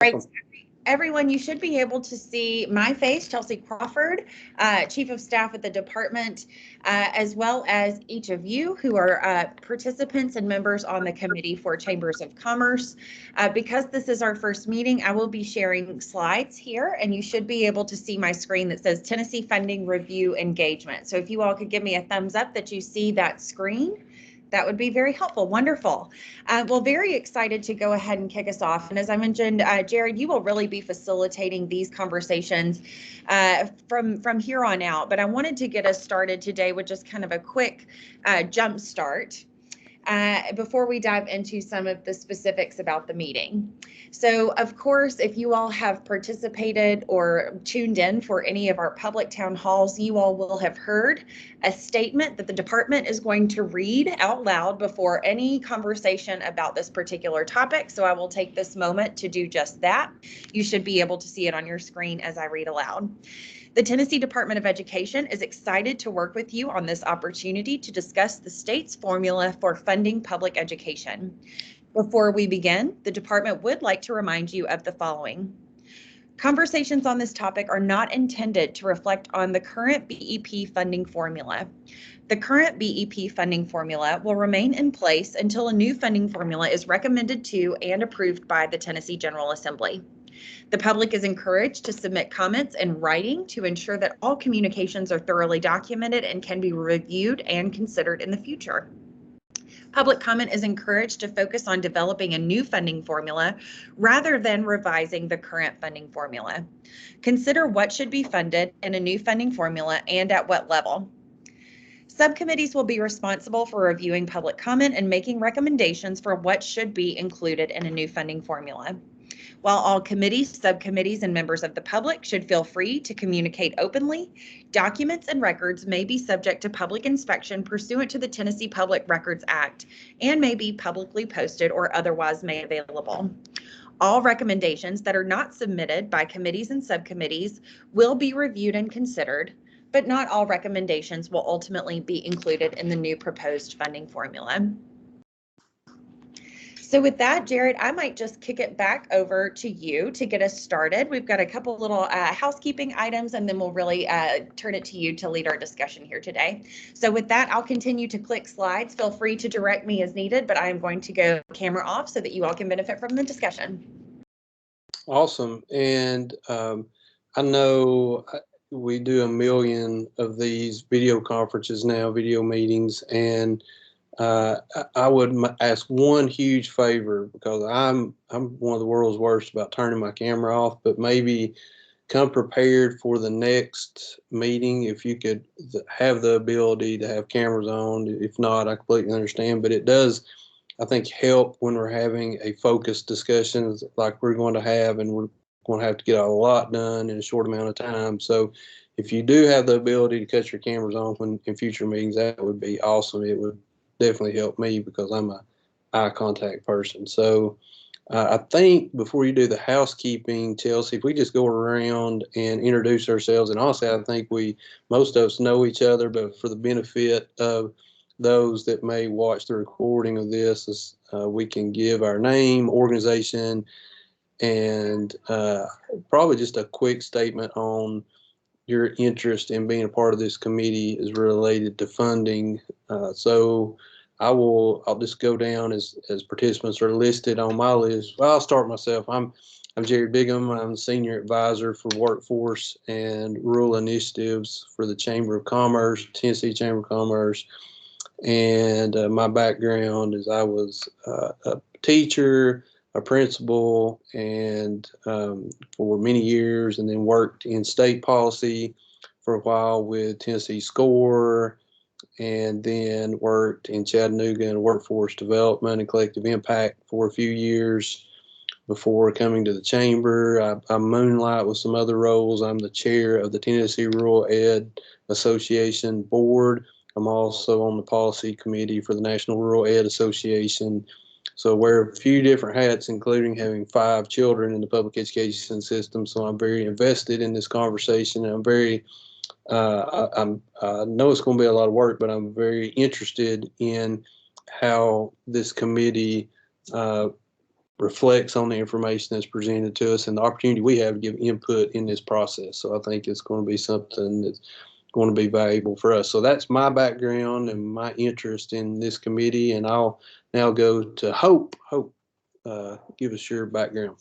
Right. Everyone, you should be able to see my face, Chelsea Crawford, Chief of Staff at the department, as well as each of you who are participants and members on the committee for Chambers of Commerce. Because this is our first meeting, I will be sharing slides here, and you should be able to see my screen that says Tennessee Funding Review Engagement. So if you all could give me a thumbs up that you see that screen, that would be very helpful. Wonderful. Well, very excited to go ahead and kick us off. And as I mentioned, Jared, you will really be facilitating these conversations from here on out. But I wanted to get us started today with just kind of a quick jump start before we dive into some of the specifics about the meeting. So, of course, if you all have participated or tuned in for any of our public town halls, you all will have heard a statement that the department is going to read out loud before any conversation about this particular topic. So I will take this moment to do just that. You should be able to see it on your screen as I read aloud. The Tennessee Department of Education is excited to work with you on this opportunity to discuss the state's formula for funding public education. Before we begin, the department would like to remind you of the following. Conversations on this topic are not intended to reflect on the current BEP funding formula. The current BEP funding formula will remain in place until a new funding formula is recommended to and approved by the Tennessee General Assembly. The public is encouraged to submit comments in writing to ensure that all communications are thoroughly documented and can be reviewed and considered in the future. Public comment is encouraged to focus on developing a new funding formula rather than revising the current funding formula. Consider what should be funded in a new funding formula and at what level. Subcommittees will be responsible for reviewing public comment and making recommendations for what should be included in a new funding formula. While all committees, subcommittees, and members of the public should feel free to communicate openly, documents and records may be subject to public inspection pursuant to the Tennessee Public Records Act and may be publicly posted or otherwise made available. All recommendations that are not submitted by committees and subcommittees will be reviewed and considered, but not all recommendations will ultimately be included in the new proposed funding formula. So with that, Jared, I might just kick it back over to you to get us started. We've got a couple little housekeeping items, and then we'll really turn it to you to lead our discussion here today. So with that, I'll continue to click slides. Feel free to direct me as needed, but I am going to go camera off so that you all can benefit from the discussion. Awesome. And I know we do a million of these video conferences now, video meetings, and I would ask one huge favor, because I'm one of the world's worst about turning my camera off, but maybe come prepared for the next meeting. If you could have the ability to have cameras on, if not, I completely understand, but it does, I think, help when we're having a focused discussion like we're going to have, and we're going to have to get a lot done in a short amount of time. So if you do have the ability to cut your cameras on in future meetings, that would be awesome. It would definitely help me because I'm a eye contact person. So I think before you do the housekeeping, Chelsea, if we just go around and introduce ourselves, and also I think most of us know each other, but for the benefit of those that may watch the recording of this, we can give our name, organization, and probably just a quick statement on your interest in being a part of this committee is related to funding. So I'll just go down as participants are listed on my list. Well, I'll start myself. I'm Jerry Bigham. I'm the Senior Advisor for Workforce and Rural Initiatives for the Chamber of Commerce, Tennessee Chamber of Commerce. And my background is I was a teacher, a principal, and for many years, and then worked in state policy for a while with Tennessee SCORE, and then worked in Chattanooga in workforce development and collective impact for a few years before coming to the chamber. I moonlight with some other roles. I'm the chair of the Tennessee Rural Ed Association board. I'm also on the policy committee for the National Rural Ed Association. So I wear a few different hats, including having 5 children in the public education system. So I'm very invested in this conversation. And I'm very, I know it's going to be a lot of work, but I'm very interested in how this committee reflects on the information that's presented to us and the opportunity we have to give input in this process. So I think it's going to be something that's going to be valuable for us. So that's my background and my interest in this committee. And I'll now go to Hope. Hope, give us your background.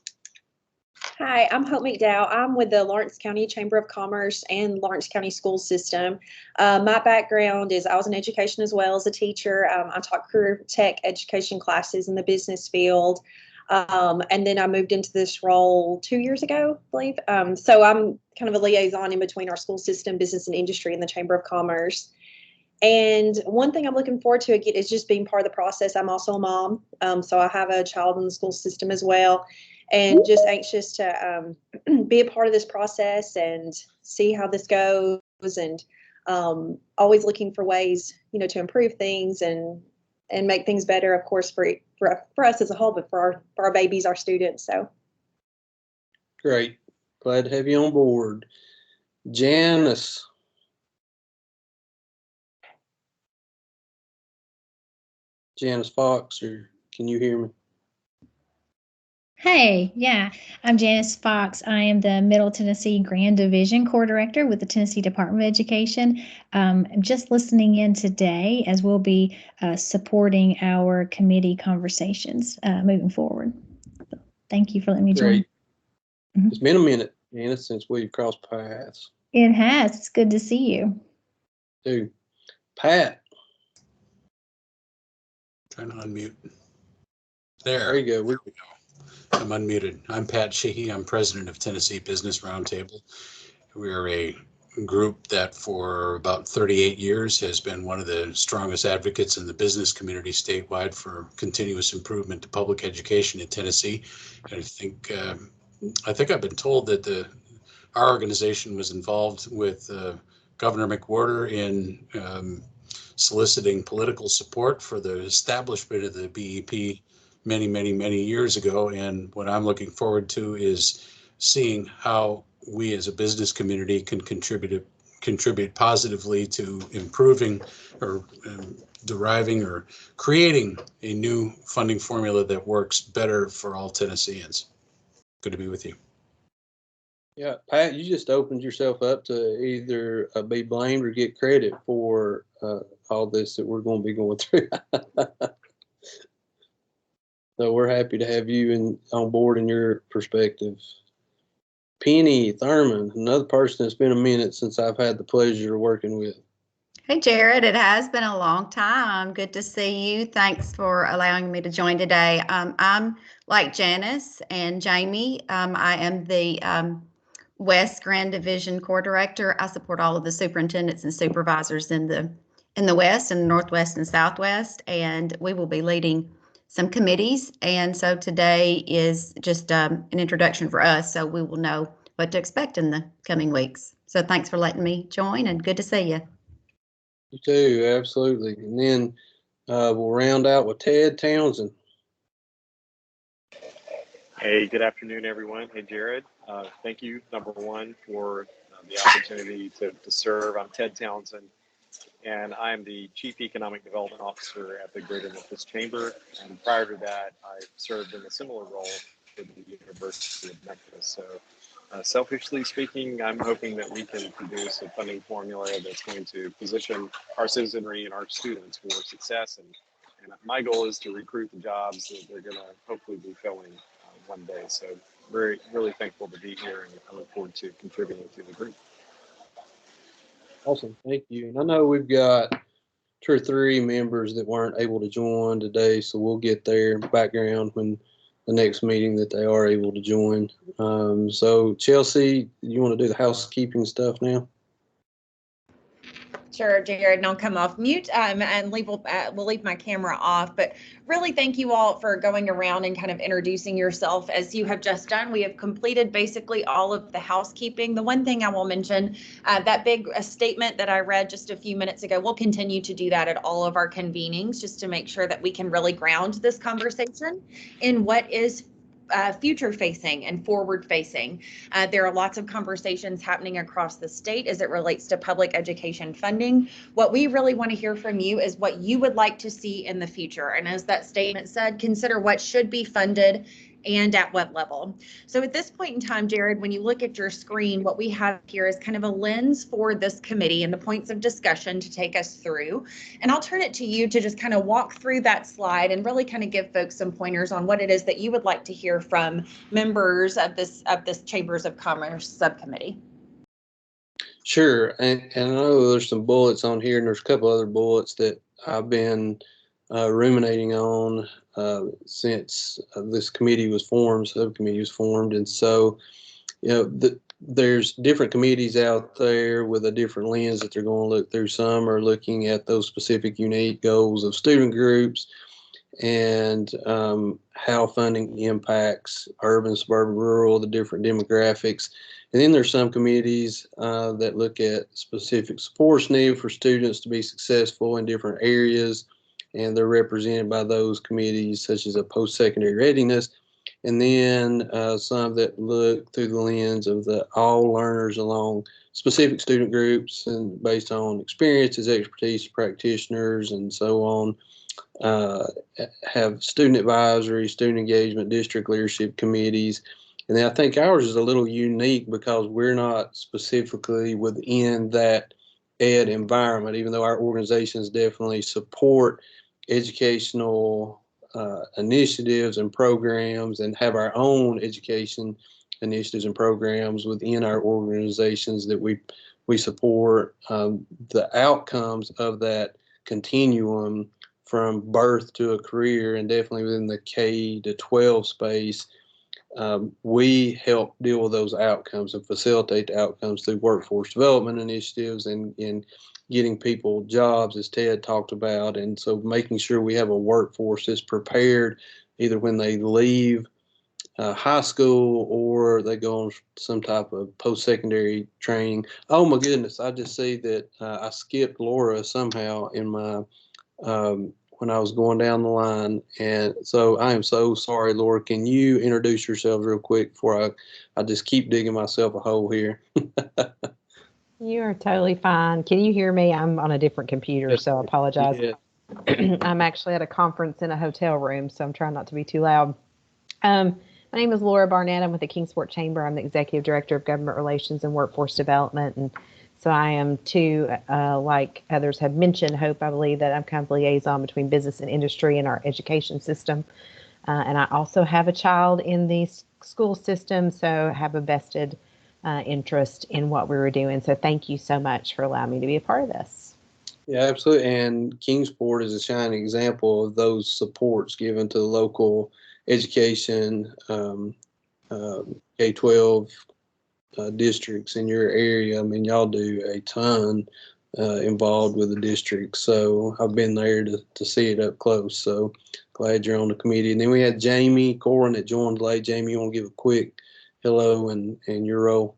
Hi, I'm Hope McDowell. I'm with the Lawrence County Chamber of Commerce and Lawrence County School System. My background is I was in education as well as a teacher. I taught career tech education classes in the business field. And then I moved into this role 2 years ago, I believe. So I'm kind of a liaison in between our school system, business and industry, and the Chamber of Commerce. And one thing I'm looking forward to again is just being part of the process. I'm also a mom, so I have a child in the school system as well, and just anxious to be a part of this process and see how this goes. And always looking for ways, to improve things and make things better. Of course, for us as a whole, but for our babies, our students. So Great, glad to have you on board, Janice. Janice Fox, or can you hear me? Hey, yeah, I'm Janice Fox. I am the Middle Tennessee Grand Division Core Director with the Tennessee Department of Education. I'm just listening in today as we'll be supporting our committee conversations moving forward. So thank you for letting me join. Great. It's been a minute, Janice, since we've crossed paths. It has. It's good to see you. Dude, Pat. Trying to unmute. There you go. There we go. I'm unmuted. I'm Pat Sheehy. I'm president of Tennessee Business Roundtable. We are a group that for about 38 years has been one of the strongest advocates in the business community statewide for continuous improvement to public education in Tennessee. And I think I've been told that our organization was involved with Governor McWhorter in soliciting political support for the establishment of the BEP many years ago. And what I'm looking forward to is seeing how we as a business community can contribute positively to improving or deriving or creating a new funding formula that works better for all Tennesseans. Good to be with you. Yeah, Pat, you just opened yourself up to either be blamed or get credit for all this that we're going to be going through. So we're happy to have you on board in your perspective. Penny Thurman, another person that's been a minute since I've had the pleasure of working with. Hey, Jared, it has been a long time. Good to see you. Thanks for allowing me to join today. I'm like Janice and Jamie. I am the West Grand Division Core Director. I support all of the superintendents and supervisors in the West and Northwest and Southwest, and we will be leading some committees. And so today is just an introduction for us, so we will know what to expect in the coming weeks. So thanks for letting me join, and good to see you. You too, absolutely. And then we'll round out with Ted Townsend. Hey, good afternoon, everyone. Hey, Jared. Thank you, number one, for the opportunity to serve. I'm Ted Townsend, and I'm the Chief Economic Development Officer at the Greater Memphis Chamber. And prior to that, I served in a similar role for the University of Memphis. So selfishly speaking, I'm hoping that we can produce a funding formula that's going to position our citizenry and our students for success. And my goal is to recruit the jobs that they're going to hopefully be filling one day. So really thankful to be here, and I look forward to contributing to the group. Awesome, thank you. And I know we've got 2 or 3 members that weren't able to join today, so we'll get their background when the next meeting that they are able to join. So Chelsea, you want to do the housekeeping stuff now? Sure, Jared, and I'll come off mute and we'll leave my camera off. But really, thank you all for going around and kind of introducing yourself as you have just done. We have completed basically all of the housekeeping. The one thing I will mention, that big statement that I read just a few minutes ago, we'll continue to do that at all of our convenings just to make sure that we can really ground this conversation in what is future facing and forward facing. There are lots of conversations happening across the state as it relates to public education funding. What we really want to hear from you is what you would like to see in the future. And as that statement said, consider what should be funded and at what level. So at this point in time, Jared, when you look at your screen, what we have here is kind of a lens for this committee and the points of discussion to take us through. And I'll turn it to you to just kind of walk through that slide and really kind of give folks some pointers on what it is that you would like to hear from members of this Chambers of Commerce subcommittee. Sure, and I know there's some bullets on here, and there's a couple other bullets that I've been ruminating on since this committee was formed, subcommittee was formed, and so there's different committees out there with a different lens that they're going to look through. Some are looking at those specific unique goals of student groups and how funding impacts urban, suburban, rural, the different demographics. And then there's some committees that look at specific supports needed for students to be successful in different areas, and they're represented by those committees such as a post-secondary readiness. And then some that look through the lens of the all learners along specific student groups and based on experiences, expertise, practitioners, and so on. Have student advisory, student engagement, district leadership committees. And then I think ours is a little unique because we're not specifically within that ed environment, even though our organizations definitely support educational initiatives and programs and have our own education initiatives and programs within our organizations that we support. The outcomes of that continuum from birth to a career, and definitely within the K to 12 space, we help deal with those outcomes and facilitate the outcomes through workforce development initiatives and getting people jobs, as Ted talked about. And so making sure we have a workforce that's prepared either when they leave high school or they go on some type of post-secondary training. Oh my goodness, I just see that I skipped Laura somehow in my when I was going down the line. And so I am so sorry, Laura. Can you introduce yourself real quick before I just keep digging myself a hole here? You are totally fine. Can you hear me? I'm on a different computer, so I apologize. Yeah. I'm actually at a conference in a hotel room, so I'm trying not to be too loud. My name is Laura Barnett. I'm with the Kingsport Chamber. I'm the Executive Director of Government Relations and Workforce Development. And so I am too, like others have mentioned, Hope, I believe that I'm kind of liaison between business and industry in our education system. And I also have a child in the school system, so have a vested interest in what we were doing. So thank you so much for allowing me to be a part of this. Yeah, absolutely. And Kingsport is a shining example of those supports given to the local education, K-12 districts in your area. I mean, y'all do a ton involved with the district. So I've been there to see it up close. So glad you're on the committee. And then we had Jamie Corwin that joined late. Jamie, you want to give a quick hello and your role?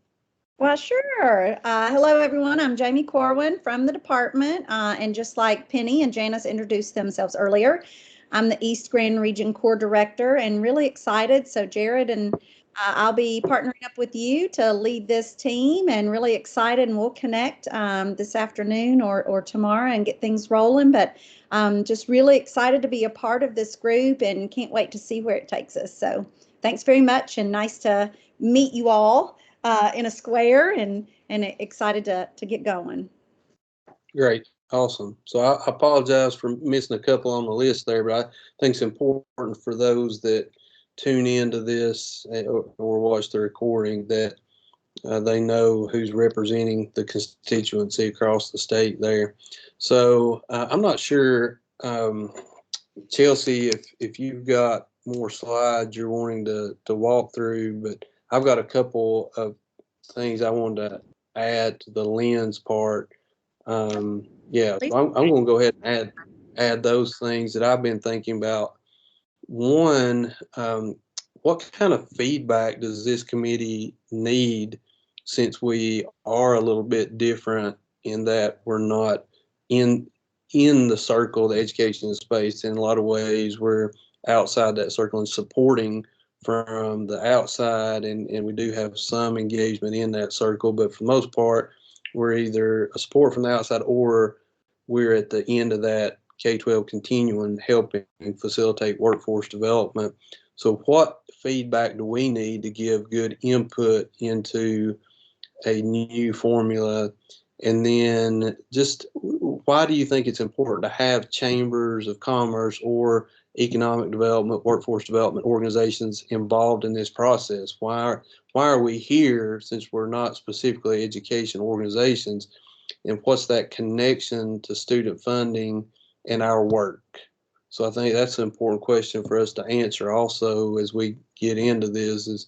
Well, sure. Hello, everyone. I'm Jamie Corwin from the department. And just like Penny and Janice introduced themselves earlier, I'm the East Grand Region Core Director and really excited. So Jared and I'll be partnering up with you to lead this team and really excited, and we'll connect this afternoon or tomorrow and get things rolling. But just really excited to be a part of this group and can't wait to see where it takes us. So thanks very much, and nice to meet you all in a square, and excited to get going. Great. Awesome. So I apologize for missing a couple on the list there, but I think it's important for those that tune into this or watch the recording that they know who's representing the constituency across the state there. So I'm not sure, Chelsea, if you've got more slides you're wanting to walk through, but I've got a couple of things I wanted to add to the lens part. Yeah, so I'm going to go ahead and add those things that I've been thinking about. One, what kind of feedback does this committee need, since we are a little bit different in that we're not in the circle of the education space? In a lot of ways, we're outside that circle and supporting from the outside, and we do have some engagement in that circle, but for the most part, we're either a support from the outside or we're at the end of that K-12 continuum helping facilitate workforce development. So what feedback do we need to give good input into a new formula? And then just why do you think it's important to have chambers of commerce or economic development, workforce development organizations involved in this process? Why are we here since we're not specifically education organizations? And what's that connection to student funding and our work? So I think that's an important question for us to answer also as we get into this, is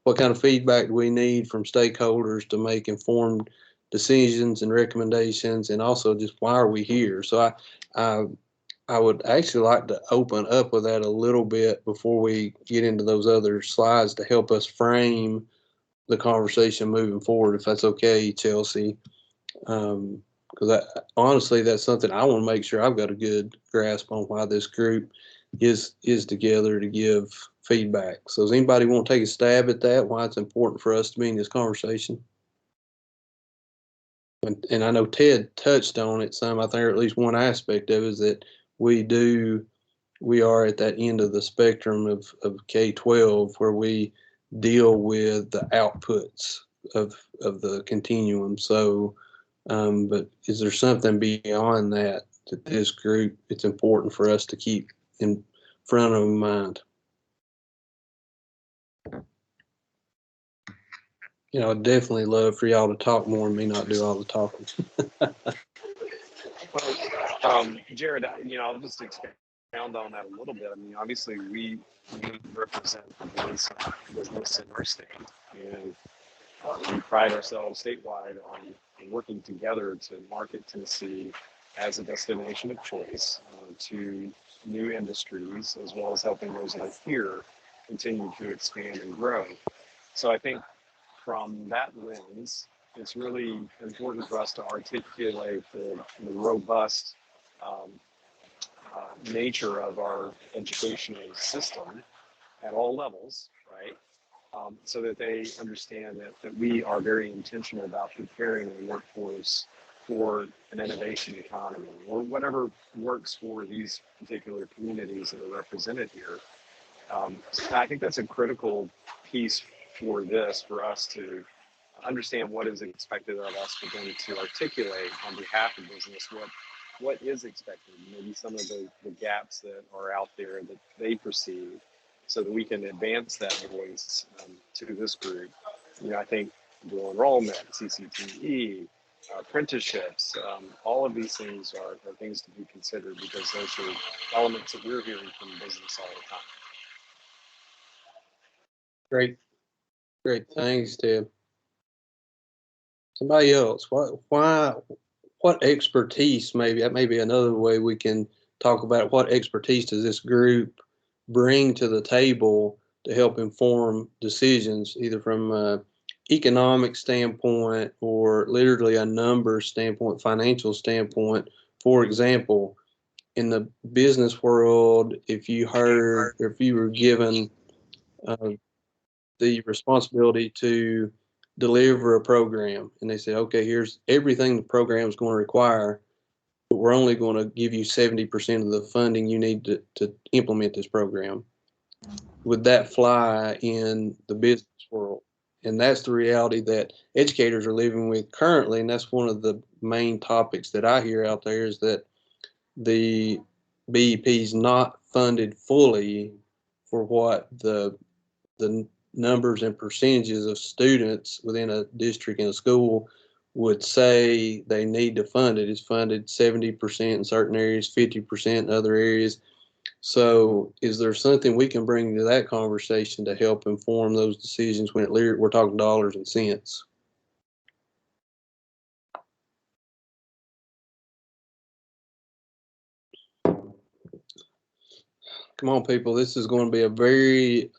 what kind of feedback do we need from stakeholders to make informed decisions and recommendations, and also just why are we here? So I would actually like to open up with that a little bit before we get into those other slides to help us frame the conversation moving forward, if that's okay, Chelsea. Because honestly, that's something I want to make sure I've got a good grasp on, why this group is together to give feedback. So does anybody want to take a stab at that, why it's important for us to be in this conversation? And I know Ted touched on it some, I think, or at least one aspect of it is that we are at that end of the spectrum of K-12 where we deal with the outputs of the continuum. So, but is there something beyond that this group, it's important for us to keep in front of mind? You know, I'd definitely love for y'all to talk more and me not do all the talking. Well, Jared, I'll just expound on that a little bit. I mean, obviously, we represent the voice of business in our state, and we pride ourselves statewide on working together to market Tennessee as a destination of choice to new industries, as well as helping those like here continue to expand and grow. So I think from that lens, it's really important for us to articulate the robust nature of our educational system at all levels, right? So that they understand that we are very intentional about preparing the workforce for an innovation economy or whatever works for these particular communities that are represented here. So I think that's a critical piece for us to understand what is expected of us, but then to articulate on behalf of business what is expected, maybe some of the gaps that are out there that they perceive, so that we can advance that voice to this group. I think dual enrollment, CCTE, apprenticeships, all of these things are things to be considered, because those are elements that we're hearing from business all the time. Great. Thanks, Ted. Somebody else, what expertise, maybe that may be another way we can talk about it. What expertise does this group bring to the table to help inform decisions, either from an economic standpoint or literally a numbers standpoint, financial standpoint? For example, in the business world, if you were given the responsibility to deliver a program, and they say, okay, here's everything the program is going to require, but we're only going to give you 70% of the funding you need to implement this program. Would that fly in the business world? And that's the reality that educators are living with currently. And that's one of the main topics that I hear out there, is that the BEP is not funded fully for what the numbers and percentages of students within a district and a school would say they need to fund it. It's funded 70% in certain areas, 50% in other areas. So is there something we can bring to that conversation to help inform those decisions when we're talking dollars and cents? Come on, people. This is going to be a very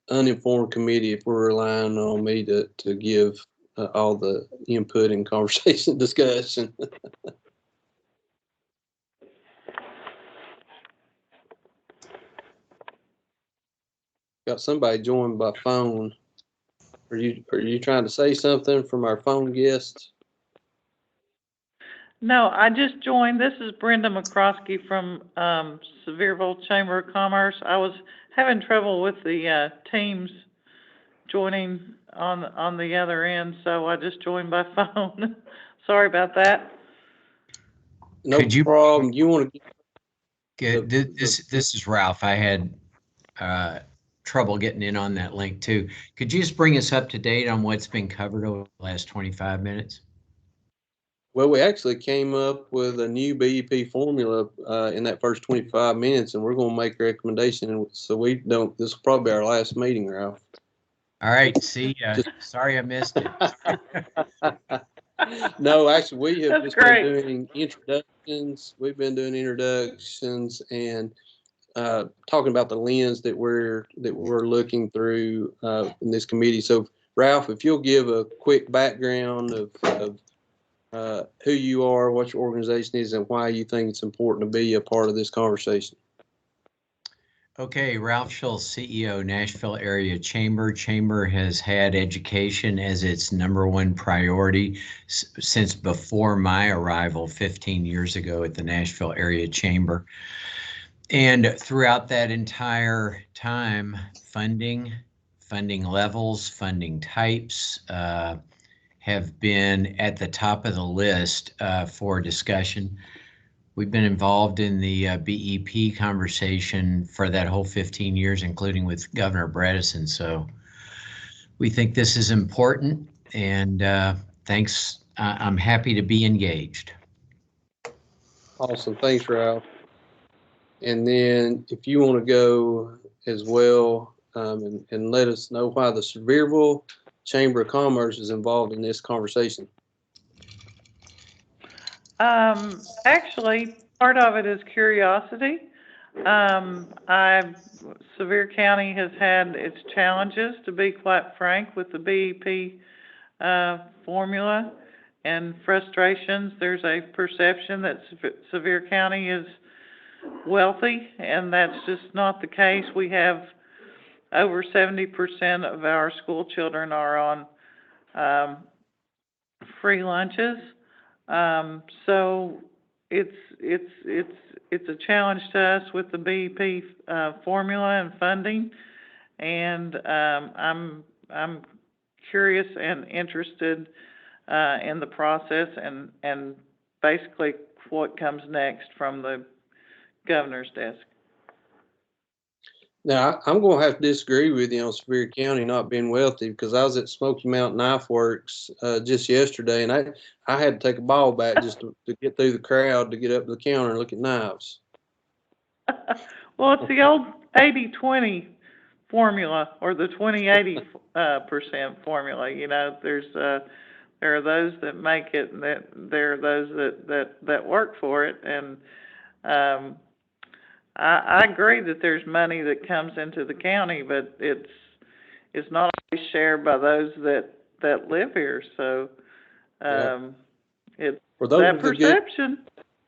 uninformed committee if we're relying on me to give all the input and conversation discussion. Got somebody joined by phone. Are you trying to say something from our phone guests? No, I just joined. This is Brenda McCroskey from Sevierville Chamber of Commerce. I was having trouble with the Teams joining on the other end, so I just joined by phone. Sorry about that. No Could you problem. You want to get this is Ralph. I had trouble getting in on that link too. Could you just bring us up to date on what's been covered over the last 25 minutes? Well, we actually came up with a new BEP formula in that first 25 minutes, and we're going to make a recommendation. So we don't. This will probably be our last meeting, Ralph. All right. See, sorry I missed it. No, actually, we have That's just great. been doing introductions. We've been doing introductions and talking about the lens that we're looking through in this committee. So, Ralph, if you'll give a quick background of who you are, what your organization is, and why you think it's important to be a part of this conversation. Okay, Ralph Schultz, CEO, Nashville Area Chamber. Chamber has had education as its #1 priority since before my arrival 15 years ago at the Nashville Area Chamber. And throughout that entire time, funding levels, funding types have been at the top of the list for discussion. We've been involved in the BEP conversation for that whole 15 years, including with Governor Bredesen. So we think this is important, and thanks. I'm happy to be engaged. Awesome. Thanks, Ralph. And then if you want to go as well and let us know why the Sevierville Chamber of Commerce is involved in this conversation. Actually, part of it is curiosity. Sevier County has had its challenges, to be quite frank, with the BEP formula and frustrations. There's a perception that Sevier County is wealthy, and that's just not the case. We have over 70% of our school children are on free lunches. So it's a challenge to us with the BEP formula and funding, and I'm curious and interested in the process and basically what comes next from the governor's desk. Now, I'm going to have to disagree with you on Sevier County not being wealthy, because I was at Smoky Mountain Knife Works just yesterday, and I had to take a ball bat just to get through the crowd to get up to the counter and look at knives. Well, it's the old 80-20 formula, or the 20-80% formula. You know, there are those that make it, and there are those that work for it, and I agree that there's money that comes into the county, but it's not always shared by those that live here. So it's that perception.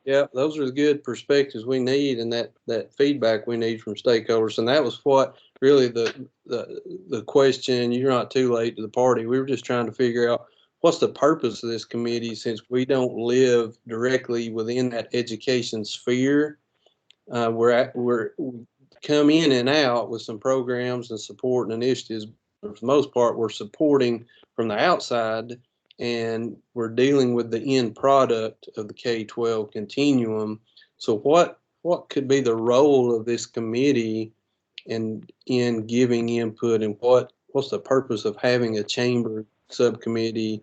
Yeah, those are the good perspectives we need, and that feedback we need from stakeholders. And that was what really the question. You're not too late to the party. We were just trying to figure out what's the purpose of this committee, since we don't live directly within that education sphere. We come in and out with some programs and support and initiatives. But for the most part, we're supporting from the outside, and we're dealing with the end product of the K-12 continuum. So what could be the role of this committee in giving input, and what's the purpose of having a chamber subcommittee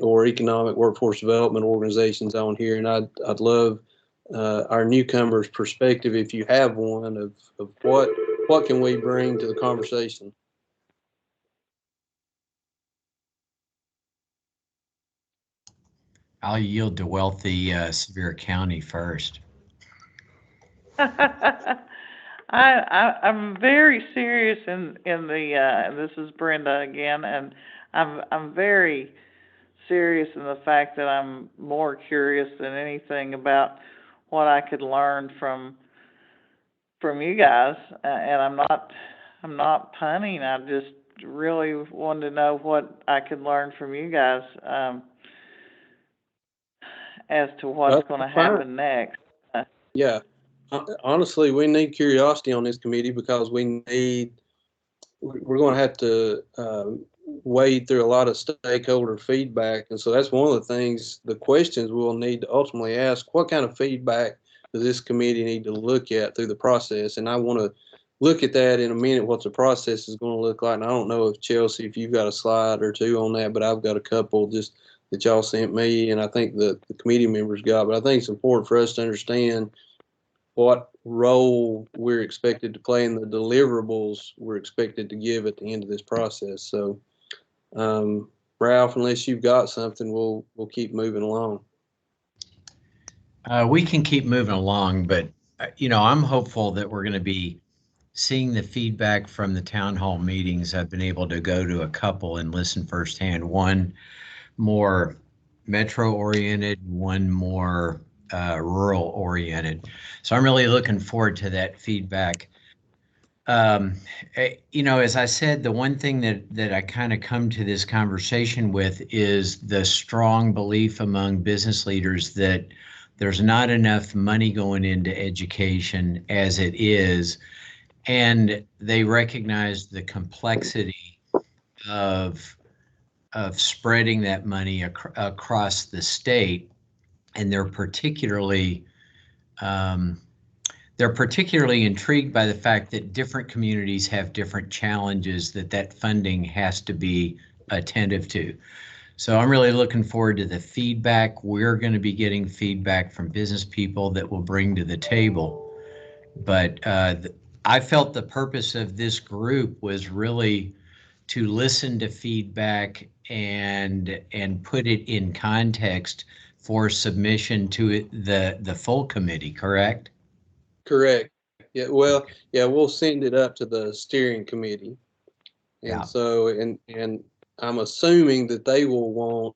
or economic workforce development organizations on here? And I'd love our newcomers' perspective, if you have one, of what can we bring to the conversation. I'll yield to wealthy Sevier County first. I'm very serious in the and this is Brenda again, and I'm very serious in the fact that I'm more curious than anything about what I could learn from you guys, and I'm not punning. I just really wanted to know what I could learn from you guys. as to what's going to That's fine. happen next. Yeah. Honestly, we need curiosity on this committee because we're going to have to wade through a lot of stakeholder feedback. And so that's one of the things, the questions we'll need to ultimately ask: what kind of feedback does this committee need to look at through the process? And I want to look at that in a minute, what the process is going to look like. And I don't know if Chelsea, if you've got a slide or two on that, but I've got a couple just that y'all sent me, and I think the committee members got. But I think it's important for us to understand what role we're expected to play in the deliverables we're expected to give at the end of this process. So, Ralph, unless you've got something, we'll keep moving along. We can keep moving along, but I'm hopeful that we're going to be seeing the feedback from the town hall meetings. I've been able to go to a couple and listen firsthand. One more metro oriented, one more rural oriented. So I'm really looking forward to that feedback. As I said, the one thing that I kind of come to this conversation with is the strong belief among business leaders that there's not enough money going into education as it is. And they recognize the complexity of spreading that money across the state, and they're particularly intrigued by the fact that different communities have different challenges that funding has to be attentive to. So I'm really looking forward to the feedback. We're going to be getting feedback from business people that will bring to the table. But I felt the purpose of this group was really to listen to feedback and put it in context for submission to the full committee, correct? Correct. Yeah. Well, yeah, we'll send it up to the steering committee. And Yeah. so, and I'm assuming that they will want,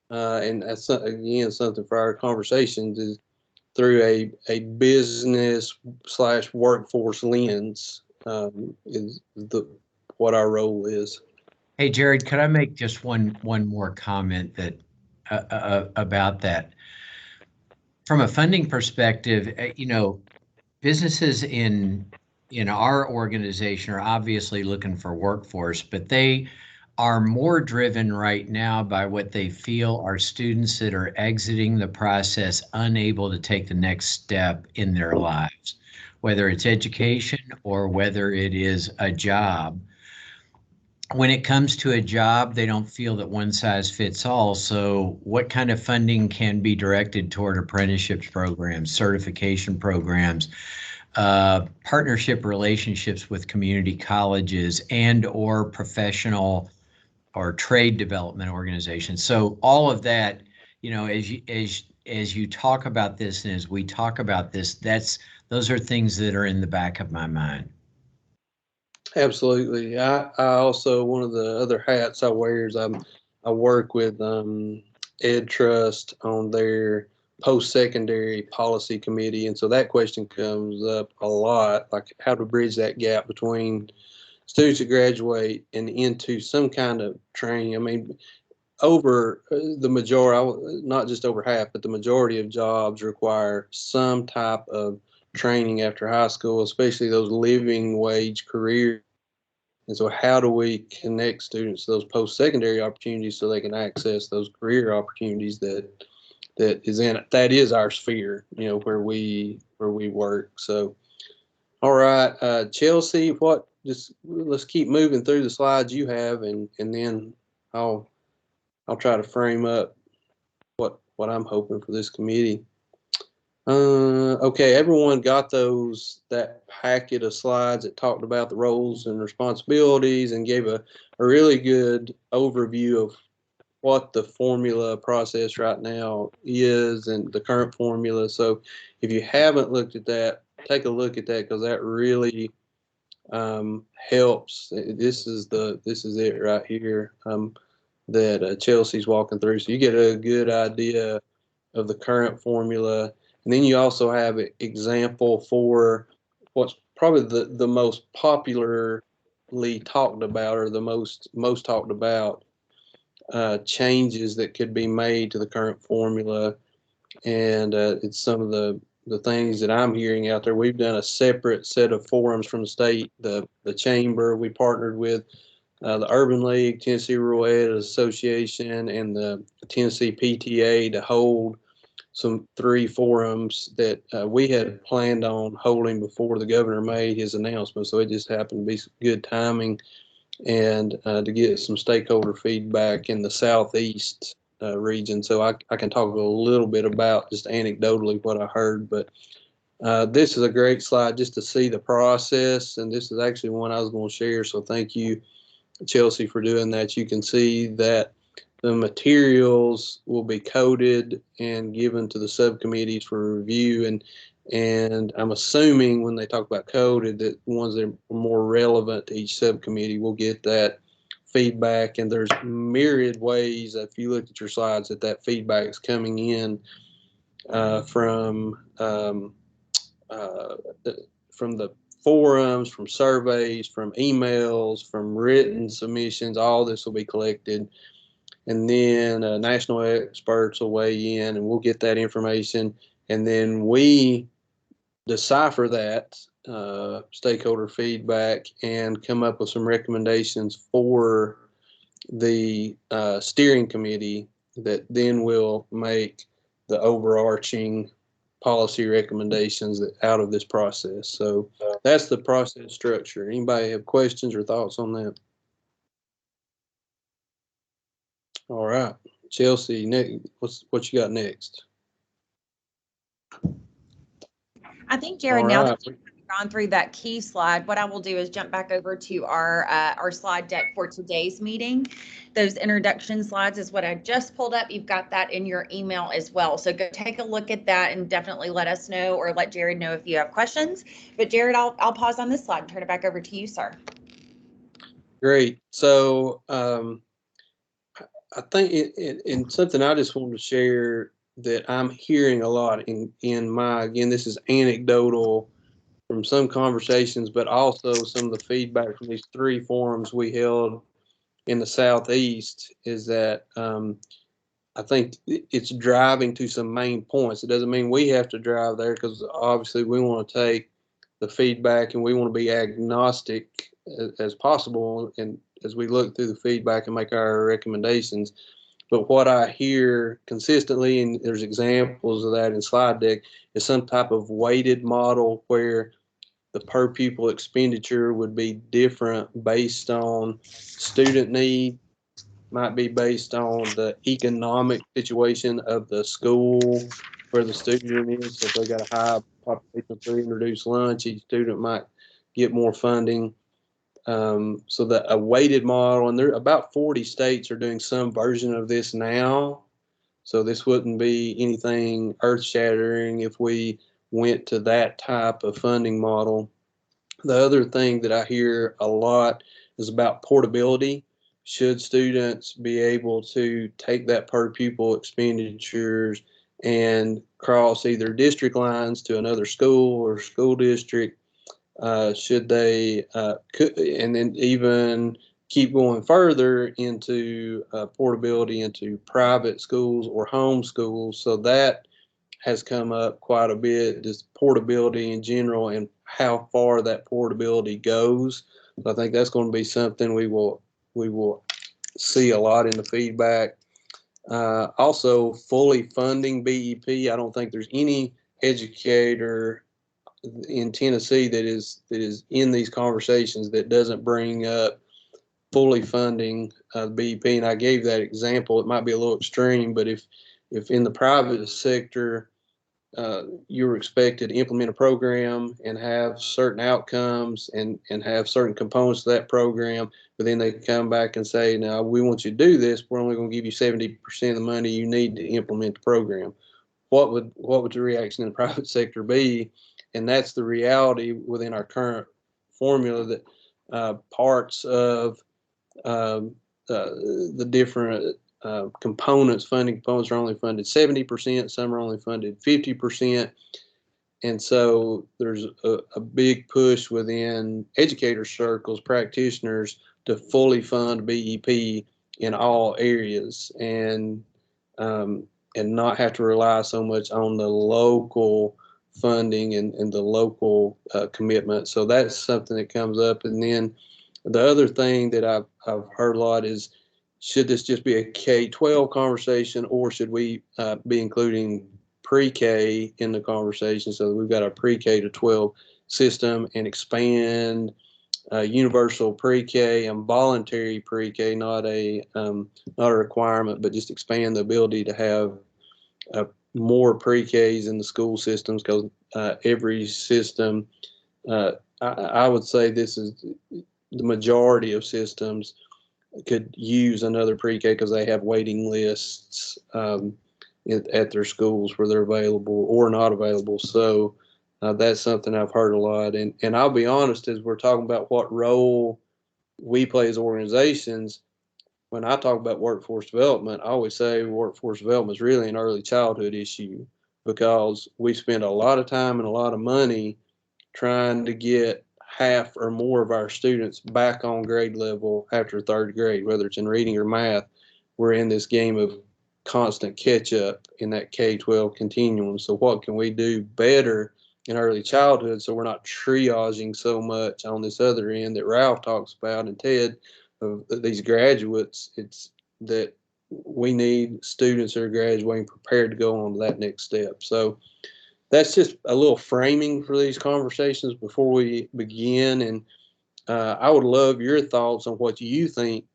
and that's again something for our conversations, is through a business/workforce lens, is what our role is. Hey, Jared, could I make just one more comment that about that? From a funding perspective, businesses in our organization are obviously looking for workforce, but they are more driven right now by what they feel are students that are exiting the process unable to take the next step in their lives, whether it's education or whether it is a job. When it comes to a job, they don't feel that one size fits all. So what kind of funding can be directed toward apprenticeships programs, certification programs, partnership relationships with community colleges and or professional or trade development organizations? So all of that, as you talk about this and as we talk about this, those are things that are in the back of my mind. Absolutely. I also, one of the other hats I wear is I work with Ed Trust on their post-secondary policy committee. And so that question comes up a lot, like how to bridge that gap between students that graduate and into some kind of training. I mean, over the majority, not just over half, but the majority of jobs require some type of training after high school, especially those living wage careers. And so how do we connect students to those post-secondary opportunities so they can access those career opportunities that is our sphere, where we work. So, all right, Chelsea, let's keep moving through the slides you have, and then I'll try to frame up what I'm hoping for this committee. Okay, everyone got that packet of slides that talked about the roles and responsibilities and gave a really good overview of what the formula process right now is and the current formula. So if you haven't looked at that, take a look at that, because that really helps. This is it right here that Chelsea's walking through. So you get a good idea of the current formula. And then you also have an example for what's probably the most popularly talked about, or the most talked about changes that could be made to the current formula. and it's some of the things that I'm hearing out there. We've done a separate set of forums from the state, the chamber. We partnered with the Urban League, Tennessee Rural Ed Association, and the Tennessee PTA to hold some 3 forums that we had planned on holding before the governor made his announcement. So it just happened to be good timing, and to get some stakeholder feedback in the southeast region. So I can talk a little bit about just anecdotally what I heard, but this is a great slide just to see the process. And this is actually one I was going to share. So thank you, Chelsea, for doing that. You can see that the materials will be coded and given to the subcommittees for review. And I'm assuming when they talk about coded, that ones that are more relevant to each subcommittee will get that feedback. And there's myriad ways, if you look at your slides, that feedback is coming in from the forums, from surveys, from emails, from written submissions. All this will be collected, and then national experts will weigh in, and we'll get that information, and then we decipher that stakeholder feedback and come up with some recommendations for the steering committee that then will make the overarching policy recommendations out of this process. So that's the process structure. Anybody have questions or thoughts on that? All right, Chelsea, next, what you got next? I think, Jared, now that you've gone through that key slide, what I will do is jump back over to our slide deck for today's meeting. Those introduction slides is what I just pulled up. You've got that in your email as well. So go take a look at that and definitely let us know, or let Jared know if you have questions. But Jared, I'll pause on this slide and turn it back over to you, sir. Great. So I think in something I just wanted to share that I'm hearing a lot in my, again, this is anecdotal from some conversations, but also some of the feedback from these 3 forums we held in the Southeast, is that I think it's driving to some main points. It doesn't mean we have to drive there, because obviously we want to take the feedback and we want to be agnostic as possible, and as we look through the feedback and make our recommendations. But what I hear consistently, and there's examples of that in slide deck, is some type of weighted model where the per pupil expenditure would be different based on student need, might be based on the economic situation of the school where the student is. So if they got a high population of free and reduced lunch, each student might get more funding. So that a weighted model, and there about 40 states are doing some version of this now. So this wouldn't be anything earth-shattering if we went to that type of funding model. The other thing that I hear a lot is about portability. Should students be able to take that per pupil expenditures and cross either district lines to another school or school district? Should they, and then even keep going further into portability into private schools or home schools? So that has come up quite a bit, just portability in general and how far that portability goes. So I think that's going to be something we will see a lot in the feedback. Also, fully funding BEP. I don't think there's any educator in Tennessee that is in these conversations that doesn't bring up fully funding BEP. And I gave that example. It might be a little extreme, but if in the private sector you're expected to implement a program and have certain outcomes and have certain components of that program, but then they come back and say, now we want you to do this, we're only going to give you 70% of the money you need to implement the program. What would the reaction in the private sector be? And that's the reality within our current formula, that parts of the different funding components are only funded 70%, some are only funded 50%. And so there's a big push within educator circles, practitioners, to fully fund BEP in all areas. And not have to rely so much on the local funding and the local commitment. So that's something that comes up. And then the other thing that I've heard a lot is, should this just be a K-12 conversation, or should we be including pre-K in the conversation, so that we've got a pre-K to 12 system and expand universal pre-K and voluntary pre-K, not a requirement, but just expand the ability to have more pre-Ks in the school systems, because every system, I would say this is the majority of systems could use another pre-K because they have waiting lists at their schools where they're available or not available. So that's something I've heard a lot. And I'll be honest, as we're talking about what role we play as organizations, when I talk about workforce development, I always say workforce development is really an early childhood issue, because we spend a lot of time and a lot of money trying to get half or more of our students back on grade level after third grade, whether it's in reading or math. We're in this game of constant catch up in that K-12 continuum. So what can we do better in early childhood so we're not triaging so much on this other end that Ralph talks about, and Ted, of these graduates? It's that we need students that are graduating prepared to go on to that next step. So that's just a little framing for these conversations before we begin. And I would love your thoughts on what you think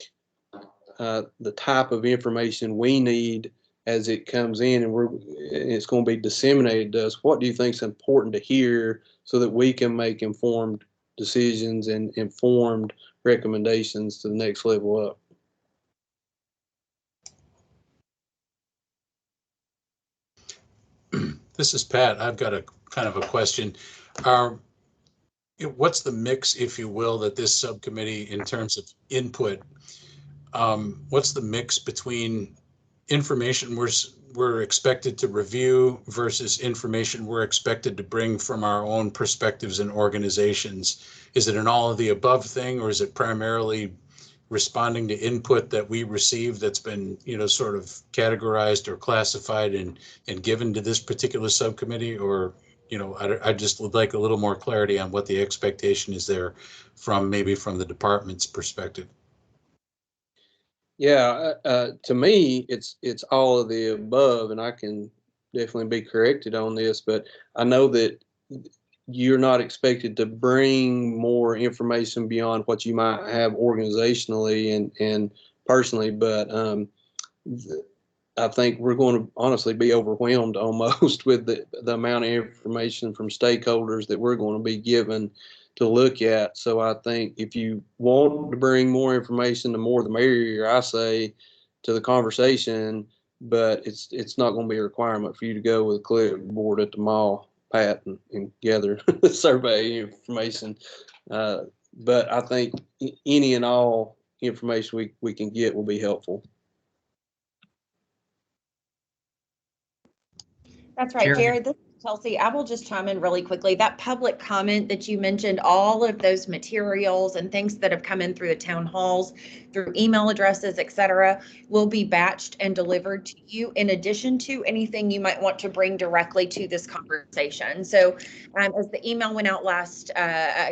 the type of information we need as it comes in, and it's going to be disseminated to us. What do you think is important to hear so that we can make informed decisions and informed recommendations to the next level up? This is Pat. I've got a kind of a question. What's the mix, if you will, that this subcommittee, in terms of input, what's the mix between information we're expected to review versus information we're expected to bring from our own perspectives and organizations? Is it an all of the above thing, or is it primarily responding to input that we receive that's been, sort of categorized or classified and given to this particular subcommittee? Or, I just would like a little more clarity on what the expectation is there from the department's perspective. Yeah, to me, it's all of the above, and I can definitely be corrected on this, but I know that you're not expected to bring more information beyond what you might have organizationally and personally, but I think we're going to honestly be overwhelmed almost with the amount of information from stakeholders that we're going to be given to look at. So I think if you want to bring more information, the more the merrier, I say, to the conversation, but it's not going to be a requirement for you to go with a clipboard at the mall, Pat, and gather survey information. But I think any and all information we can get will be helpful. That's right, Jared. This is Chelsea. I will just chime in really quickly. That public comment that you mentioned, all of those materials and things that have come in through the town halls, through email addresses, et cetera, will be batched and delivered to you, in addition to anything you might want to bring directly to this conversation. So as the email went out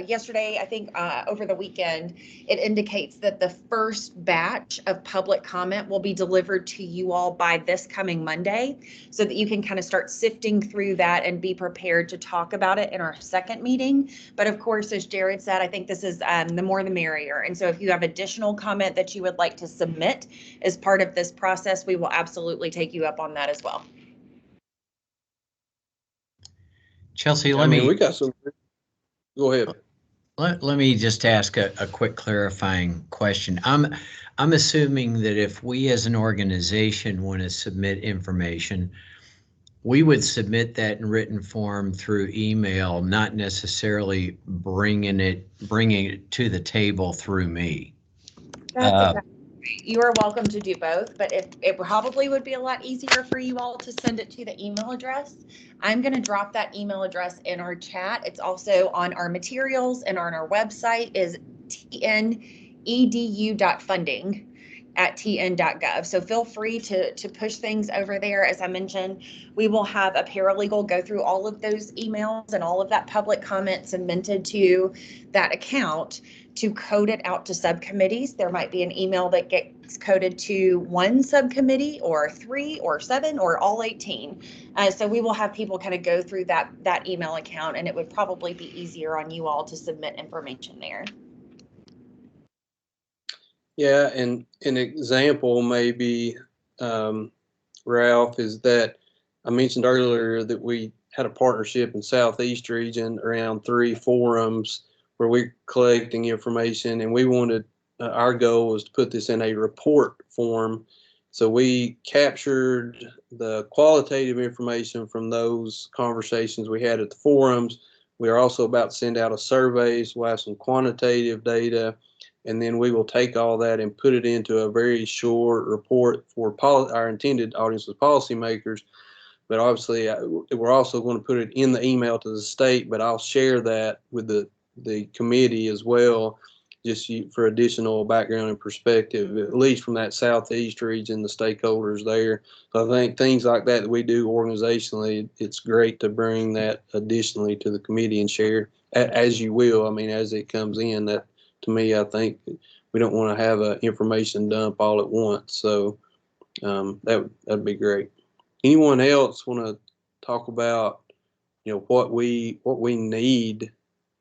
yesterday, I think over the weekend, it indicates that the first batch of public comment will be delivered to you all by this coming Monday, so that you can kind of start sifting through that and be prepared to talk about it in our second meeting. But of course, as Jared said, I think this is the more the merrier. And so if you have additional comment that you would like to submit as part of this process, we will absolutely take you up on that as well. Chelsea, we got some. Go ahead. Let me just ask a quick clarifying question. I'm assuming that if we as an organization want to submit information, we would submit that in written form through email, not necessarily bringing it to the table through me. That's exactly right. You are welcome to do both, but it probably would be a lot easier for you all to send it to the email address. I'm going to drop that email address in our chat. It's also on our materials and on our website is tnedu.funding. tn.gov. So feel free to push things over there. As I mentioned, we will have a paralegal go through all of those emails and all of that public comment submitted to that account to code it out to subcommittees. There might be an email that gets coded to one subcommittee or 3 or 7 or all 18. So we will have people kind of go through that email account, and it would probably be easier on you all to submit information there. Yeah, and an example maybe, Ralph, is that I mentioned earlier that we had a partnership in Southeast region around 3 forums where we're collecting information, and we wanted, our goal was to put this in a report form. So we captured the qualitative information from those conversations we had at the forums. We are also about to send out a survey, so we'll have some quantitative data, and then we will take all that and put it into a very short report for our intended audience with policymakers. But obviously, we're also going to put it in the email to the state, but I'll share that with the committee as well, just for additional background and perspective, at least from that Southeast region, the stakeholders there. So I think things like that we do organizationally, it's great to bring that additionally to the committee and share, as you will. I mean, as it comes in, that to me, I think we don't want to have an information dump all at once. So that'd be great. Anyone else want to talk about, what we need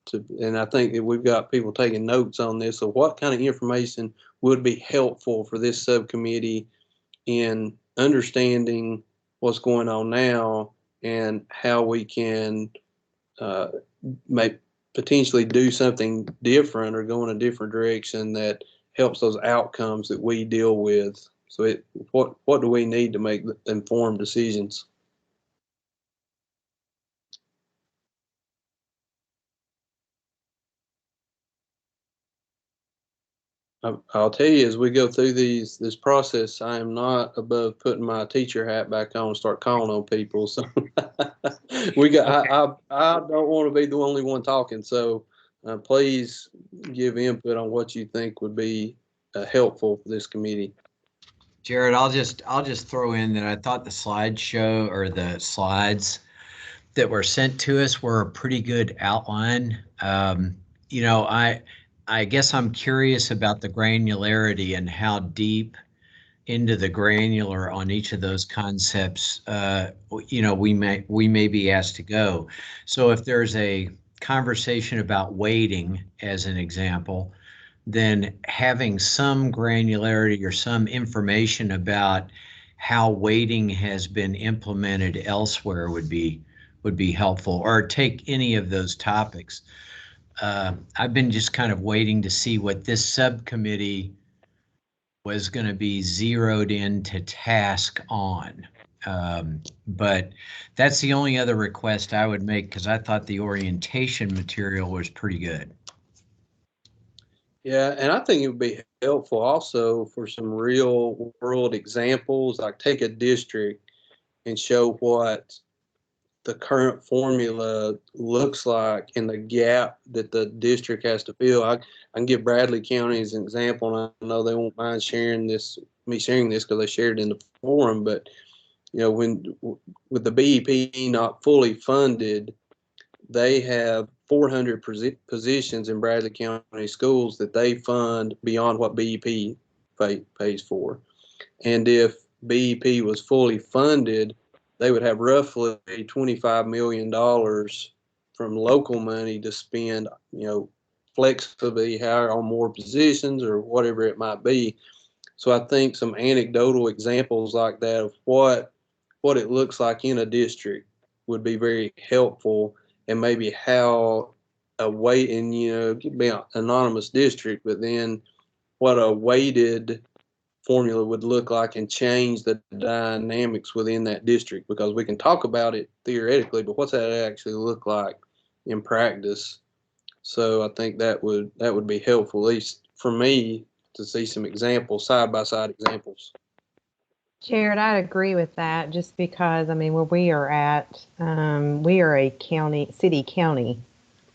to, and I think that we've got people taking notes on this. So what kind of information would be helpful for this subcommittee in understanding what's going on now and how we can potentially do something different or go in a different direction that helps those outcomes that we deal with? So what do we need to make informed decisions? I'll tell you, as we go through this process, I am not above putting my teacher hat back on and start calling on people. So I don't want to be the only one talking. So please give input on what you think would be helpful for this committee. Jared, I'll just throw in that I thought the slideshow or the slides that were sent to us were a pretty good outline. I guess I'm curious about the granularity and how deep into the granular on each of those concepts, we may be asked to go. So if there's a conversation about weighting, as an example, then having some granularity or some information about how weighting has been implemented elsewhere would be helpful. Or take any of those topics. I've been just kind of waiting to see what this subcommittee was going to be zeroed in to task on. But that's the only other request I would make, because I thought the orientation material was pretty good. Yeah, and I think it would be helpful also for some real world examples, like take a district and show what the current formula looks like and the gap that the district has to fill. I can give Bradley County as an example, and I know they won't mind me sharing this because they shared it in the forum, but with the BEP not fully funded, they have 400 positions in Bradley County schools that they fund beyond what BEP pays for. And if BEP was fully funded, they would have roughly $25 million from local money to spend, flexibly hire on more positions or whatever it might be. So I think some anecdotal examples like that of what it looks like in a district would be very helpful, and maybe how a weight, and it could be an anonymous district, but then what a weighted formula would look like and change the dynamics within that district, because we can talk about it theoretically, but what's that actually look like in practice? So I think that would be helpful, at least for me, to see some examples, side by side examples. Jared, I agree with that, just because, where we are at, we are a city-county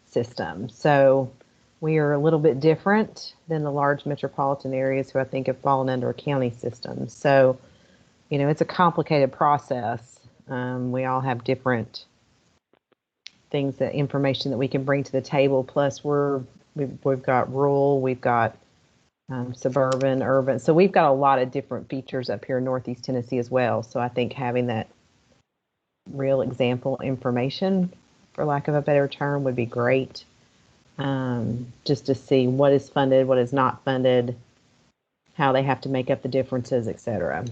system. So we are a little bit different than the large metropolitan areas who I think have fallen under a county system. So, you know, it's a complicated process. We all have different things, that information that we can bring to the table. Plus, we've got rural, we've got suburban, urban. So we've got a lot of different features up here in Northeast Tennessee as well. So I think having that real example information, for lack of a better term, would be great. Just to see what is funded, what is not funded, how they have to make up the differences, etc.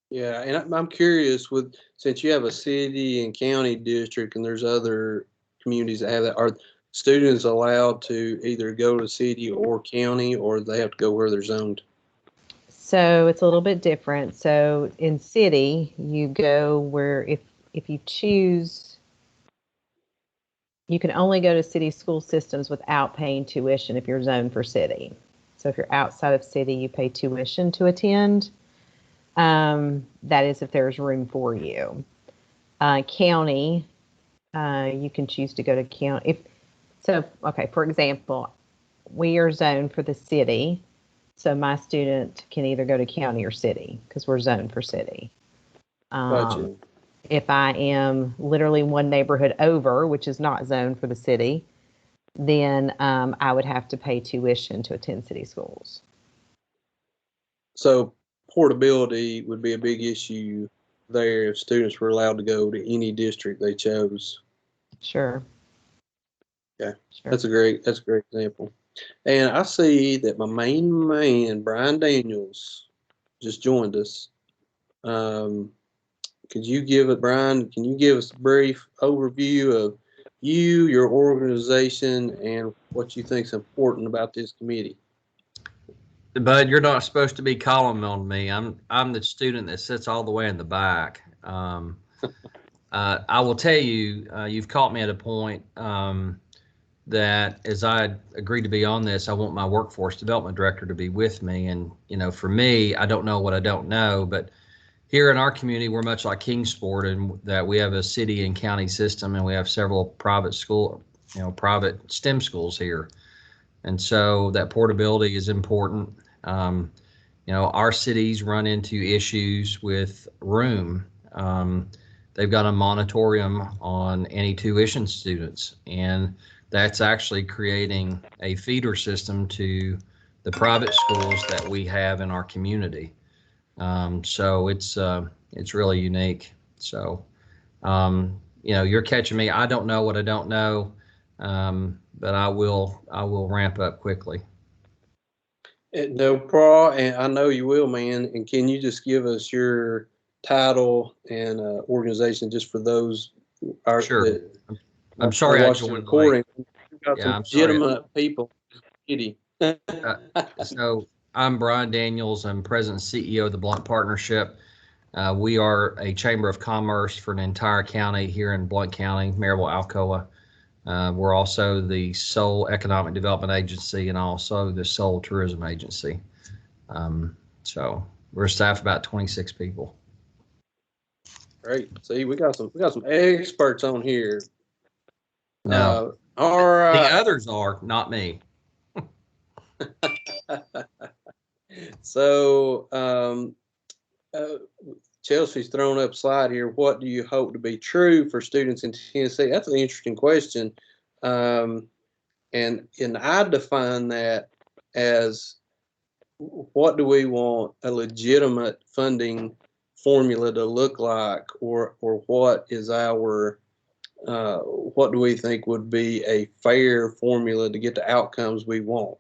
Yeah, and I'm curious, since you have a city and county district and there's other communities that have that, are students allowed to either go to city or county, or they have to go where they're zoned? So it's a little bit different. So in city, you go where if you choose, you can only go to city school systems without paying tuition if you're zoned for city. So if you're outside of city, you pay tuition to attend. That is if there's room for you. County, you can choose to go to county. Okay, for example, we are zoned for the city. So my student can either go to county or city because we're zoned for city. Gotcha. If I am literally one neighborhood over, which is not zoned for the city, then I would have to pay tuition to attend city schools. So portability would be a big issue there if students were allowed to go to any district they chose. Sure. Yeah, sure. That's a great example. And I see that my main man, Brian Daniels, just joined us. Brian, can you give us a brief overview of you, your organization, and what you think is important about this committee? Bud, you're not supposed to be calling on me. I'm the student that sits all the way in the back. I will tell you, you've caught me at a point that as I agreed to be on this, I want my workforce development director to be with me. And, you know, for me, I don't know what I don't know, but here in our community, we're much like Kingsport in that we have a city and county system, and we have several private STEM schools here. And so that portability is important. Our cities run into issues with room. They've got a moratorium on any tuition students, and that's actually creating a feeder system to the private schools that we have in our community. So it's really unique. So, you're catching me. I don't know what I don't know, but I will ramp up quickly. No problem, and I know you will, man. And can you just give us your title and organization just for those? Sure. I'm sorry I joined recording. We've got some legitimate sorry. people. So I'm Brian Daniels. I'm president and CEO of the Blount Partnership. We are a chamber of commerce for an entire county here in Blount County, Maryville, Alcoa. We're also the sole economic development agency and also the sole tourism agency. So we're staffed about 26 people. Great. See, we got some experts on here. No, all right. The others are, not me. So, Chelsea's thrown up a slide here. What do you hope to be true for students in Tennessee? That's an interesting question. And I define that as, what do we want a legitimate funding formula to look like, or what is our what do we think would be a fair formula to get the outcomes we want?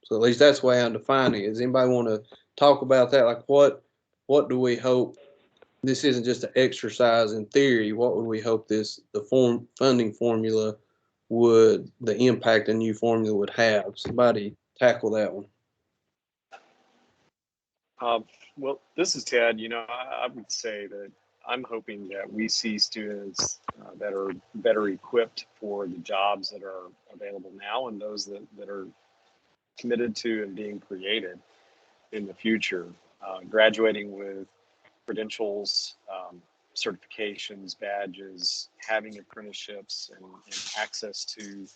So at least that's the way I'm defining it. Does anybody want to talk about that? Like, what do we hope? This isn't just an exercise in theory. What would we hope the funding formula the impact a new formula would have? Somebody tackle that one. Well, this is Ted. I would say that I'm hoping that we see students that are better equipped for the jobs that are available now and those that are committed to and being created in the future. Graduating with credentials, certifications, badges, having apprenticeships, and access to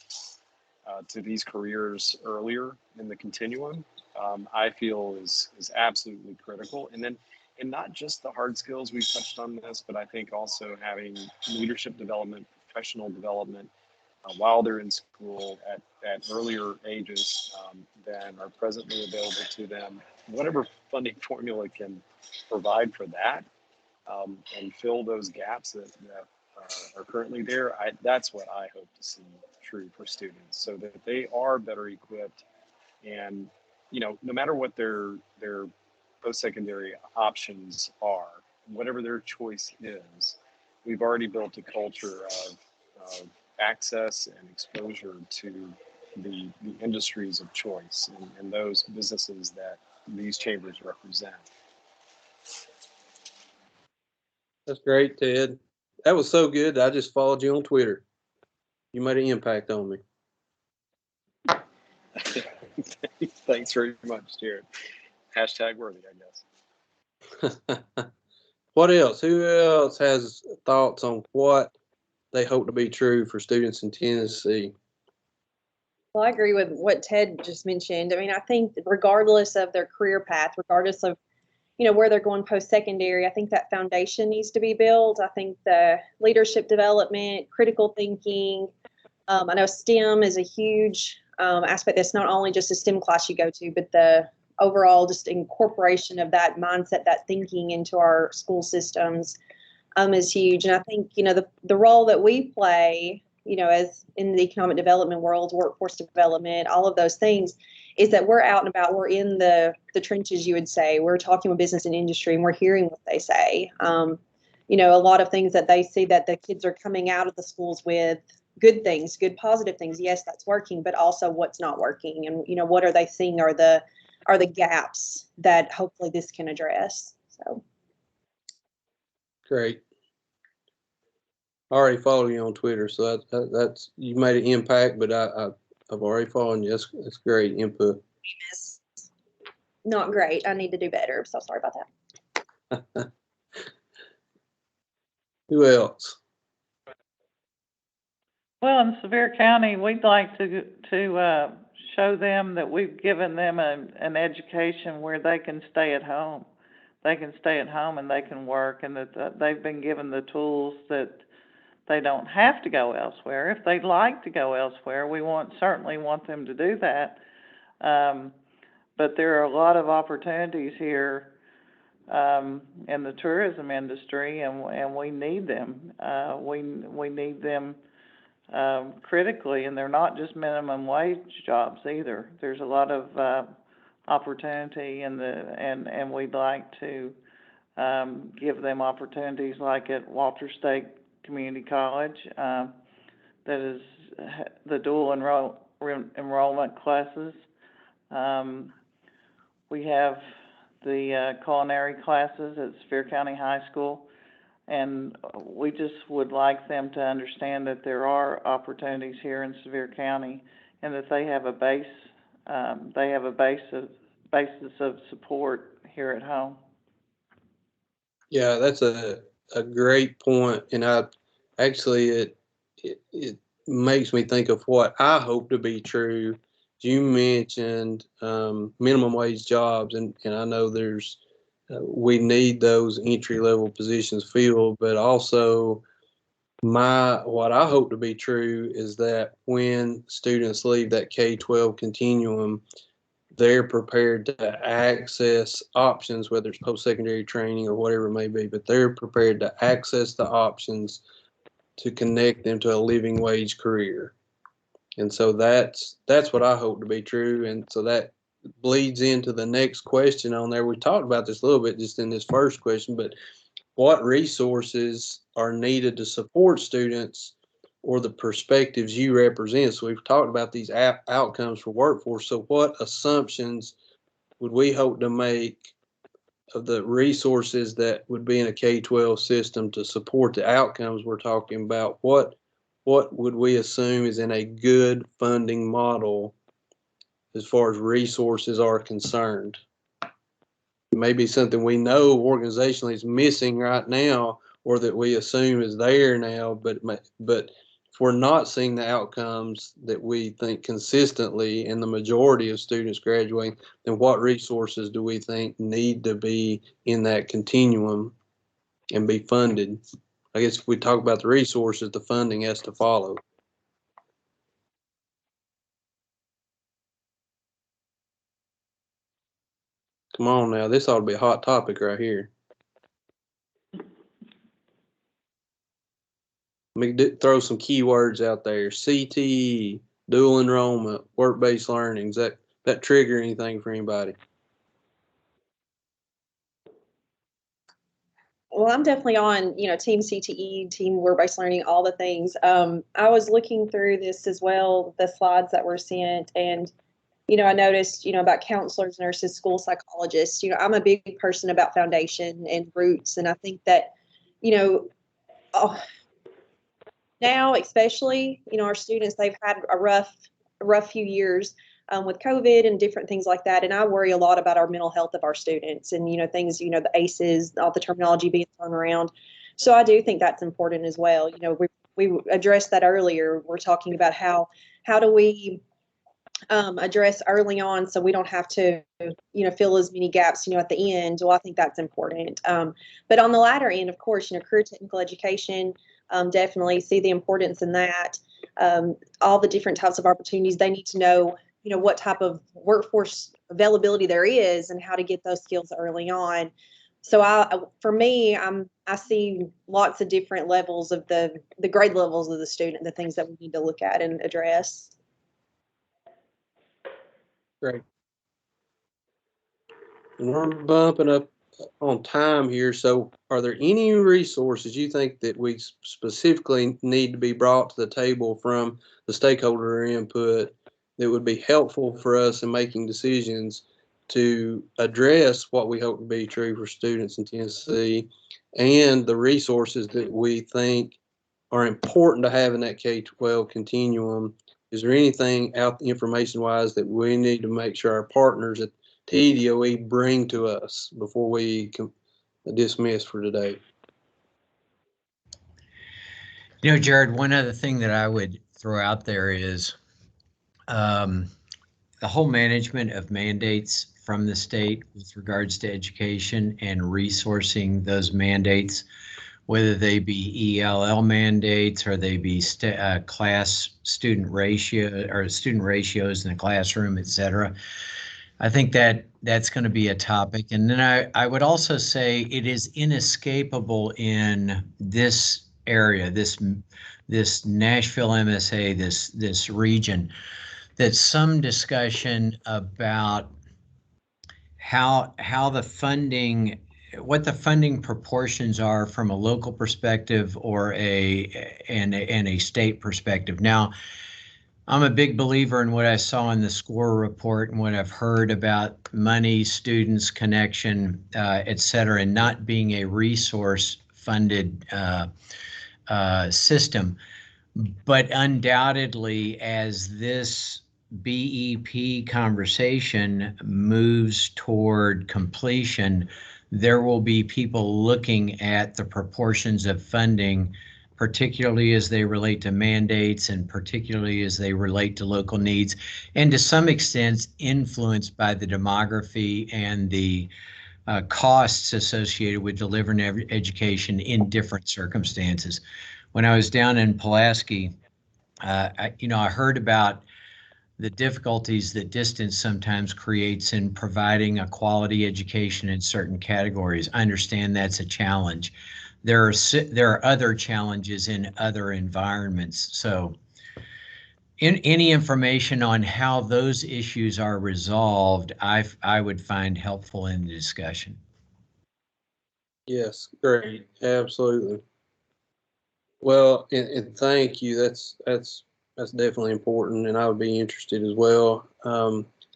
to these careers earlier in the continuum, I feel is absolutely critical. And not just the hard skills, we've touched on this, but I think also having leadership development, professional development while they're in school at earlier ages than are presently available to them. Whatever funding formula can provide for that and fill those gaps that are currently there, that's what I hope to see true for students, so that they are better equipped. And no matter what their post-secondary options are, whatever their choice is, we've already built a culture of access and exposure to the industries of choice and those businesses that these chambers represent. That's great, Ted. That was so good. I just followed you on Twitter. You made an impact on me. Thanks very much, Jared. Hashtag worthy, I guess. What else? Who else has thoughts on what they hope to be true for students in Tennessee? Well, I agree with what Ted just mentioned. I mean, I think regardless of their career path, regardless of where they're going post-secondary, I think that foundation needs to be built. I think the leadership development, critical thinking. I know STEM is a huge aspect. That's not only just a STEM class you go to, but the overall just incorporation of that mindset, that thinking into our school systems is huge. And I think, the role that we play, as in the economic development world, workforce development, all of those things, is that we're out and about. We're in the trenches, you would say. We're talking with business and industry, and we're hearing what they say. A lot of things that they see that the kids are coming out of the schools with, good things, good positive things. Yes, that's working, but also what's not working, and what are they seeing are the gaps that hopefully this can address. So great. I already follow you on Twitter, so that's you made an impact. But I've already followed you. That's great input. it's not great. I need to do better. So sorry about that. Who else? Well, in Sevier County, we'd like to show them that we've given them an education where they can stay at home. They can stay at home and they can work, and that they've been given the tools that they don't have to go elsewhere. If they'd like to go elsewhere, we certainly want them to do that. But there are a lot of opportunities here in the tourism industry, and we need them. We need them critically, and they're not just minimum wage jobs either. There's a lot of opportunity and we'd like to give them opportunities like at Walter State Community College, that is the dual enrollment classes. We have the culinary classes at Sevier County High School, and we just would like them to understand that there are opportunities here in Sevier County, and that they have a basis of support here at home. Yeah, that's a great point, and it makes me think of what I hope to be true. You mentioned minimum wage jobs, and I know there's we need those entry level positions filled, but also what I hope to be true is that when students leave that K-12 continuum, they're prepared to access options, whether it's post-secondary training or whatever it may be, but they're prepared to access the options to connect them to a living wage career. And so that's what I hope to be true. And so that bleeds into the next question on there. We talked about this a little bit just in this first question, but what resources are needed to support students or the perspectives you represent? So we've talked about these outcomes for workforce. So what assumptions would we hope to make of the resources that would be in a K-12 system to support the outcomes we're talking about? What would we assume is in a good funding model as far as resources are concerned? Maybe something we know organizationally is missing right now, or that we assume is there now, but we're not seeing the outcomes that we think consistently in the majority of students graduating, then what resources do we think need to be in that continuum and be funded? I guess if we talk about the resources, the funding has to follow. Come on now, this ought to be a hot topic right here. Let me throw some keywords out there. CTE, dual enrollment, work-based learning. Does that trigger anything for anybody? Well, I'm definitely on, team CTE, team work-based learning, all the things. I was looking through this as well, the slides that were sent, and, I noticed, about counselors, nurses, school psychologists. I'm a big person about foundation and roots, and I think that, now especially, our students, they've had a rough few years with COVID and different things like that. And I worry a lot about our mental health of our students and, things, the ACEs, all the terminology being thrown around. So I do think that's important as well. We addressed that earlier. We're talking about how do we address early on so we don't have to, fill as many gaps, at the end. Well, I think that's important. But on the latter end, of course, career technical education, definitely see the importance in that. All the different types of opportunities, they need to know, what type of workforce availability there is and how to get those skills early on. So for me, I see lots of different levels of the grade levels of the student, the things that we need to look at and address. Great. And we're bumping up on time here. So are there any resources you think that we specifically need to be brought to the table from the stakeholder input that would be helpful for us in making decisions to address what we hope to be true for students in Tennessee, and the resources that we think are important to have in that K-12 continuum? Is there anything out information-wise that we need to make sure our partners at TDOE bring to us before we dismiss for today? Jared, one other thing that I would throw out there is the whole management of mandates from the state with regards to education and resourcing those mandates, whether they be ELL mandates or they be class student ratio or student ratios in the classroom, et cetera. I think that's going to be a topic. And then I would also say it is inescapable in this area, this Nashville MSA, this region, that some discussion about how the funding, what the funding proportions are from a local perspective or a state perspective. Now, I'm a big believer in what I saw in the SCORE report and what I've heard about money, students, connection, et cetera, and not being a resource funded system. But undoubtedly, as this BEP conversation moves toward completion, there will be people looking at the proportions of funding, particularly as they relate to mandates and particularly as they relate to local needs, and to some extent influenced by the demography and the costs associated with delivering education in different circumstances. When I was down in Pulaski, I heard about the difficulties that distance sometimes creates in providing a quality education in certain categories. I understand that's a challenge. There are other challenges in other environments. So any information on how those issues are resolved, I would find helpful in the discussion. Yes, great, absolutely. Well, and thank you. That's definitely important, and I would be interested as well.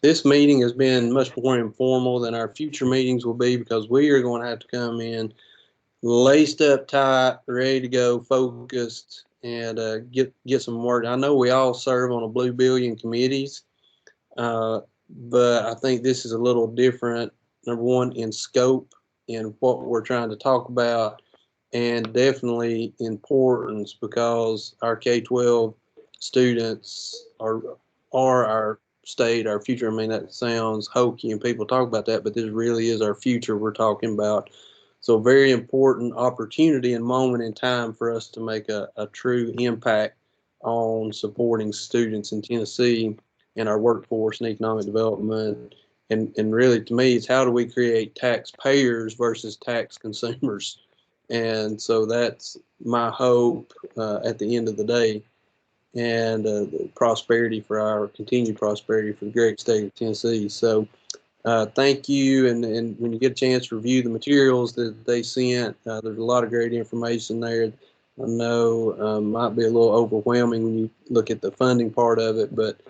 This meeting has been much more informal than our future meetings will be, because we are going to have to come in laced up tight, ready to go, focused, and get some work. I know we all serve on a blue billion committees, but I think this is a little different. Number one, in scope, in what we're trying to talk about, and definitely importance, because our K-12 students are our state, our future. I mean, that sounds hokey and people talk about that, but this really is our future we're talking about. So very important opportunity and moment in time for us to make a true impact on supporting students in Tennessee and our workforce and economic development. And really, to me, it's how do we create taxpayers versus tax consumers? And so that's my hope at the end of the day, and the prosperity for our continued prosperity for the great state of Tennessee. So thank you. And when you get a chance to review the materials that they sent, there's a lot of great information there. I know might be a little overwhelming when you look at the funding part of it, but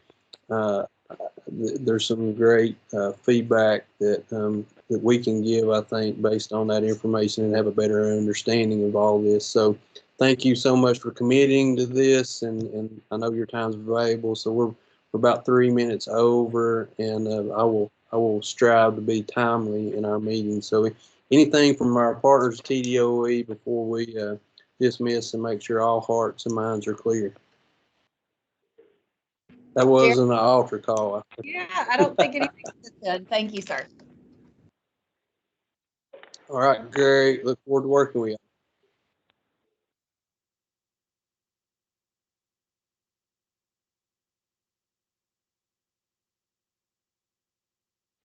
there's some great feedback that that we can give, I think, based on that information, and have a better understanding of all this. So thank you so much for committing to this, and I know your time's valuable. So we're about 3 minutes over, and I will strive to be timely in our meeting. So anything from our partners at TDOE before we dismiss and make sure all hearts and minds are clear? That wasn't an altar call. Yeah, I don't think anything was said. Thank you, sir. All right, great. Look forward to working with you.